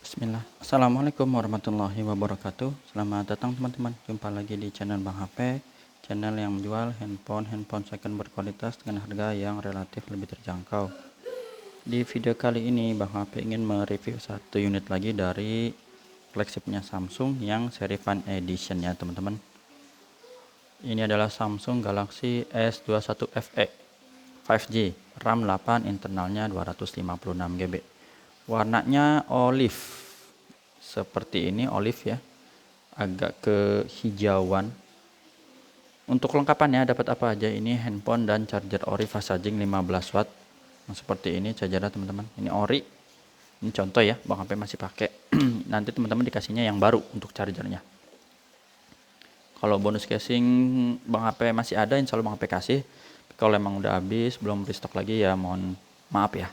Bismillah. Assalamualaikum warahmatullahi wabarakatuh. Selamat datang teman-teman. Jumpa lagi di channel Bang HP, channel yang menjual handphone second berkualitas dengan harga yang relatif lebih terjangkau. Di video kali ini Bang HP ingin mereview satu unit lagi dari flagshipnya Samsung yang seri Fan Edition ya teman-teman. Ini adalah Samsung Galaxy S21 FE 5G, RAM 8, internalnya 256 GB. Warnanya olive, seperti ini, olive ya, agak kehijauan. Untuk lengkapannya dapat apa aja? Ini handphone dan charger ori fast charging 15 watt. Nah, seperti ini chargernya teman-teman. Ini ori. Ini contoh ya, Bang HP masih pakai. Nanti teman-teman dikasihnya yang baru untuk chargernya. Kalau bonus casing Bang HP masih ada, insya Allah Bang HP kasih. Kalau emang udah habis, belum restock lagi ya mohon maaf ya.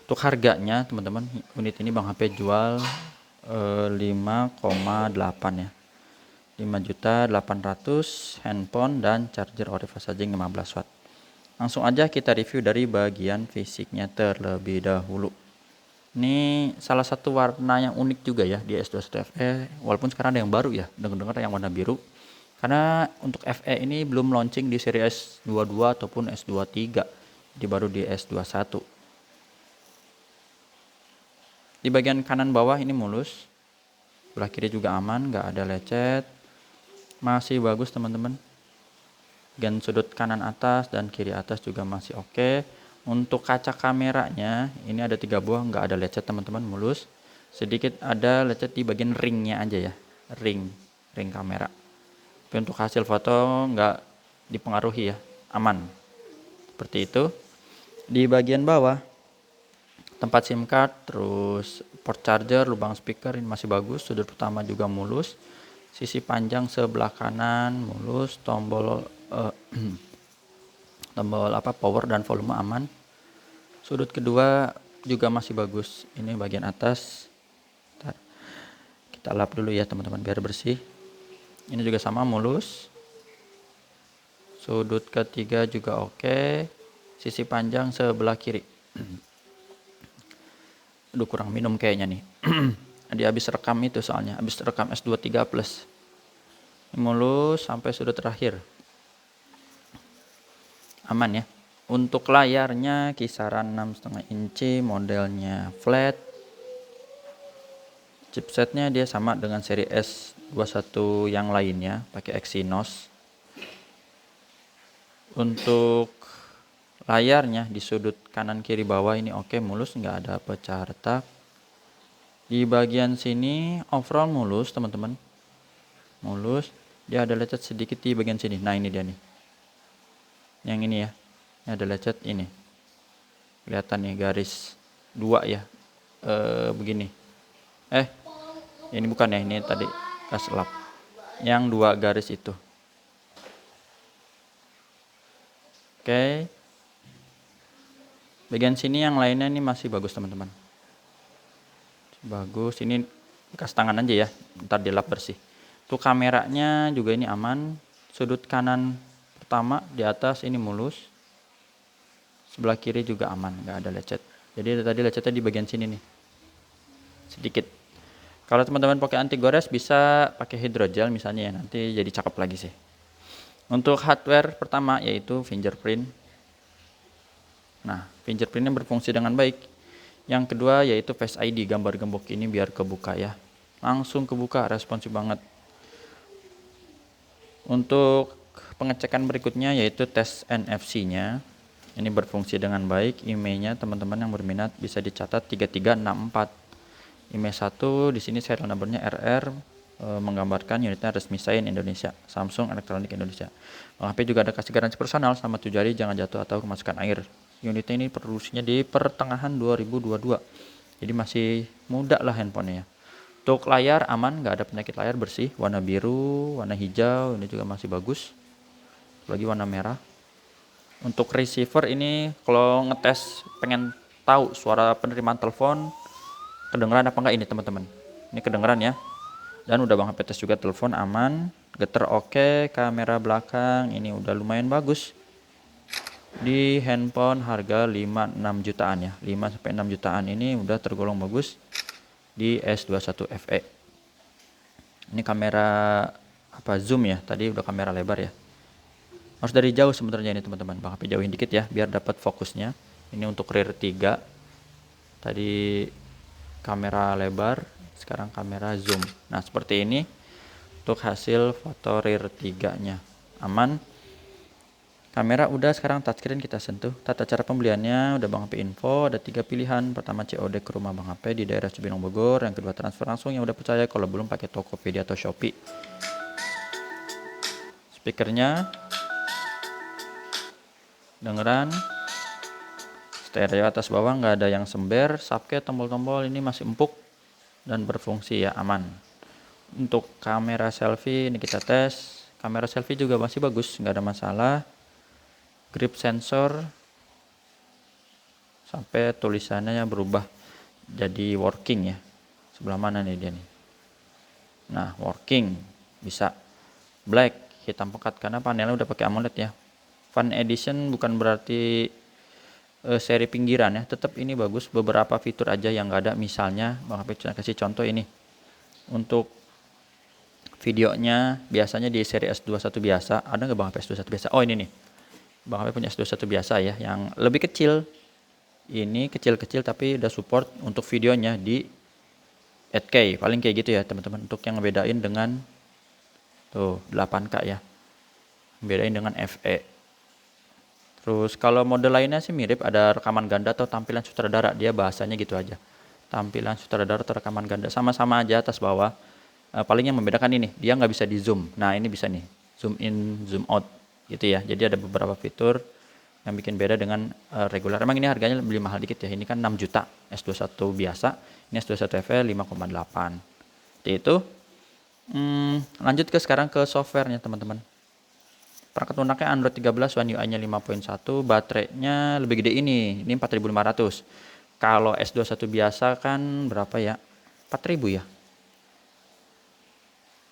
Untuk harganya teman-teman, unit ini Bang HP jual 5,8 ya, 5.800.000, handphone dan charger ori fast charging 15 watt. Langsung aja kita review dari bagian fisiknya terlebih dahulu. Ini salah satu warna yang unik juga ya di S21 FE, walaupun sekarang ada yang baru ya, dengar-dengar yang warna biru. Karena untuk FE ini belum launching di seri S22 ataupun S23, jadi baru di S21. Di bagian kanan bawah ini mulus, sebelah kiri juga aman, nggak ada lecet, masih bagus teman-teman. Bagian sudut kanan atas dan kiri atas juga masih oke. Untuk kaca kameranya ini ada 3 buah, nggak ada lecet teman-teman, mulus. Sedikit ada lecet di bagian ringnya aja ya, ring kamera. Tapi untuk hasil foto nggak dipengaruhi ya, aman. Seperti itu. Di bagian bawah tempat SIM card, terus port charger, lubang speaker ini masih bagus, sudut utama juga mulus, sisi panjang sebelah kanan mulus, tombol power dan volume aman. Sudut kedua juga masih bagus. Ini bagian atas. Bentar. Kita lap dulu ya teman-teman biar bersih. Ini juga sama mulus. Sudut ketiga juga oke. Sisi panjang sebelah kiri. Aduh kurang minum kayaknya nih. Dia habis rekam itu soalnya, habis rekam S23 plus. Mulus sampai sudut terakhir. Aman ya. Untuk layarnya kisaran 6,5 inci, modelnya flat. Chipsetnya dia sama dengan seri S21 yang lainnya, pakai Exynos. Untuk layarnya di sudut kanan kiri bawah ini oke, mulus, nggak ada pecah retak. Di bagian sini overall mulus teman-teman, mulus. Dia ada lecet sedikit di bagian sini. Nah ini dia nih, yang ini ya, ini ada lecet ini, kelihatan nih garis 2 ya, begini. Ini bukan ya, ini tadi gas lap, yang 2 garis itu. Oke. Bagian sini yang lainnya ini masih bagus teman-teman, bagus. Ini bekas tangan aja ya, ntar dilap bersih. Tuh kameranya juga ini aman. Sudut kanan pertama di atas ini mulus, sebelah kiri juga aman, nggak ada lecet. Jadi tadi lecetnya di bagian sini nih, sedikit. Kalau teman-teman pakai anti gores bisa pakai hidrogel misalnya ya, nanti jadi cakep lagi sih. Untuk hardware pertama yaitu fingerprint. Nah, fingerprintnya berfungsi dengan baik. Yang kedua yaitu Face ID, gambar gembok ini biar kebuka ya. Langsung kebuka, responsif banget. Untuk pengecekan berikutnya yaitu tes NFC-nya. Ini berfungsi dengan baik. IMEI-nya teman-teman yang berminat bisa dicatat 3364. IMEI 1 di sini serial numbernya RR, menggambarkan unitnya resmi sign Indonesia, Samsung Elektronik Indonesia. Bang HP juga ada kasih garansi personal sama 7 jari, jangan jatuh atau kemasukan air. Unitnya ini produksinya di pertengahan 2022, jadi masih muda lah handphonenya. Untuk layar aman, nggak ada penyakit layar, bersih, warna biru, warna hijau, ini juga masih bagus, lagi warna merah. Untuk receiver ini kalau ngetes pengen tahu suara penerimaan telepon kedengeran apa enggak, ini teman-teman, ini kedengeran ya. Dan udah Bang HP tes juga, telepon aman, getar oke, kamera belakang ini udah lumayan bagus. Di handphone harga 5-6 jutaan ya, 5-6 jutaan ini udah tergolong bagus. di S21 FE. Ini kamera zoom ya, tadi udah kamera lebar ya. Harus dari jauh sebenarnya ini teman-teman. Bang HP jauhin dikit ya biar dapat fokusnya. Ini untuk rear 3. Tadi kamera lebar, sekarang kamera zoom. Nah, seperti ini untuk hasil foto rear 3-nya. Aman. Kamera udah, sekarang touchscreen kita sentuh. Tata cara pembeliannya udah Bang HP info, ada 3 pilihan. Pertama COD ke rumah Bang HP di daerah Cibinong Bogor, yang kedua transfer langsung yang udah percaya kalau belum pakai Tokopedia atau Shopee. Speakernya dengeran, stereo atas bawah nggak ada yang sember, subcap, tombol-tombol ini masih empuk dan berfungsi ya, aman. Untuk kamera selfie ini kita tes, kamera selfie juga masih bagus, nggak ada masalah. Grip sensor sampai tulisannya berubah jadi working ya. Sebelah mana nih dia nih? Nah, working bisa black, hitam pekat karena panelnya udah pakai AMOLED ya. Fun Edition bukan berarti seri pinggiran ya, tetap ini bagus. Beberapa fitur aja yang nggak ada, misalnya Bang HP kasih contoh ini. Untuk videonya biasanya di seri S21 biasa, ada nggak Bang HP S21 biasa? Oh ini nih, Bang HP punya S21 biasa ya, yang lebih kecil. Ini kecil-kecil tapi udah support untuk videonya di 8K, paling kayak gitu ya teman-teman. Untuk yang ngebedain dengan tuh 8K ya, bedain dengan FE. Terus kalau mode lainnya sih mirip, ada rekaman ganda atau tampilan sutradara, dia bahasanya gitu aja. Tampilan sutradara atau rekaman ganda sama-sama aja atas bawah. Paling yang membedakan ini, dia nggak bisa di zoom. Nah ini bisa nih, zoom in, zoom out gitu ya. Jadi ada beberapa fitur yang bikin beda dengan regular. Emang ini harganya lebih mahal dikit ya. Ini kan 6 juta S21 biasa, ini S21 FE 5,8. Seperti itu. Lanjut ke sekarang ke softwarenya teman-teman. Perangkat lunaknya Android 13, One UI-nya 5.1, baterainya lebih gede ini 4500. Kalau S21 biasa kan berapa ya? 4000 ya?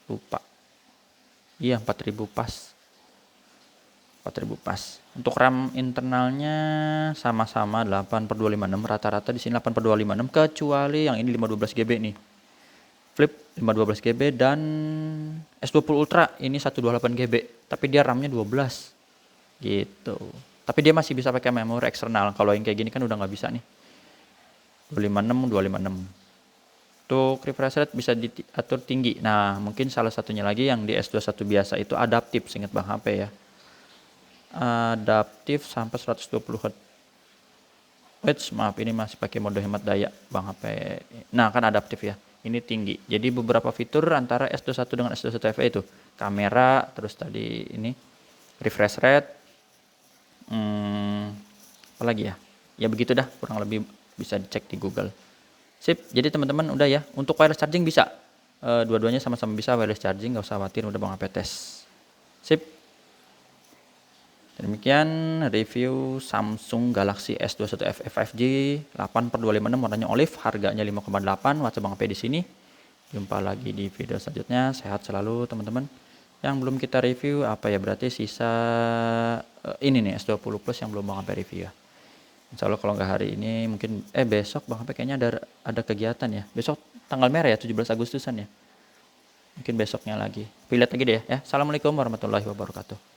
Lupa. Iya, 4000 pas. 4000 pas. Untuk RAM internalnya sama-sama 8/256, rata-rata di sini 8/256 kecuali yang ini 512 GB nih. Flip 512 GB dan S20 Ultra ini 128 GB, tapi dia RAM-nya 12 gitu. Tapi dia masih bisa pakai memori eksternal. Kalau yang kayak gini kan udah nggak bisa nih. 256. Untuk refresh rate bisa diatur tinggi. Nah, mungkin salah satunya lagi yang di S21 biasa itu adaptif, seingat Bang HP ya. Adaptif sampai 120 Hz. Maaf, ini masih pakai mode hemat daya Bang HP. Nah, kan adaptif ya. Ini tinggi. Jadi beberapa fitur antara S21 dengan S21 FE itu. Kamera, terus tadi ini refresh rate. Apa lagi ya? Ya begitu dah, kurang lebih bisa dicek di Google. Sip, jadi teman-teman udah ya. Untuk wireless charging bisa. Dua-duanya sama-sama bisa wireless charging, nggak usah khawatir, udah Bang HP tes. Sip. Demikian review Samsung Galaxy S21 FE 5G 8/256 warnanya olive, harganya 5,8. WhatsApp Bang HP di sini. Jumpa lagi di video selanjutnya. Sehat selalu teman-teman. Yang belum kita review apa ya, berarti sisa ini nih S20 Plus yang belum Bang HP review ya. Insya Allah kalau nggak hari ini mungkin besok Bang HP kayaknya ada kegiatan ya. Besok tanggal merah ya, 17 Agustusan ya. Mungkin besoknya lagi. Lihat lagi deh ya. Assalamualaikum warahmatullahi wabarakatuh.